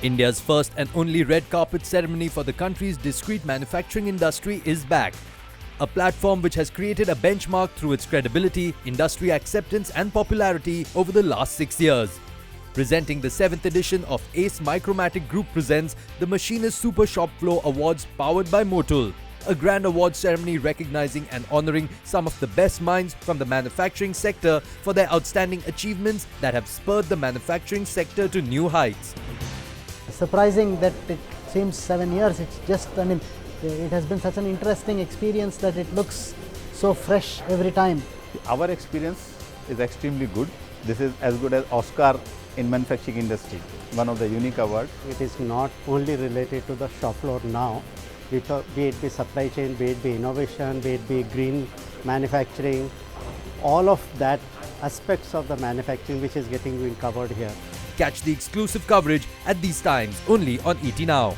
India's first and only red carpet ceremony for the country's discrete manufacturing industry is back. A platform which has created a benchmark through its credibility, industry acceptance and popularity over the last 6 years. Presenting the 7th edition of Ace Micromatic Group presents the Machinist Super Shopfloor Awards powered by Motul. A grand award ceremony recognizing and honoring some of the best minds from the manufacturing sector for their outstanding achievements that have spurred the manufacturing sector to new heights. Surprising that it seems 7 years. It's just, it has been such an interesting experience that it looks so fresh every time. Our experience is extremely good. This is as good as Oscar in manufacturing industry, one of the unique awards. It is not only related to the shop floor now, be it be supply chain, be it be innovation, be it be green manufacturing, all of that aspects of the manufacturing which is getting covered here. Catch the exclusive coverage at these times only on ET Now.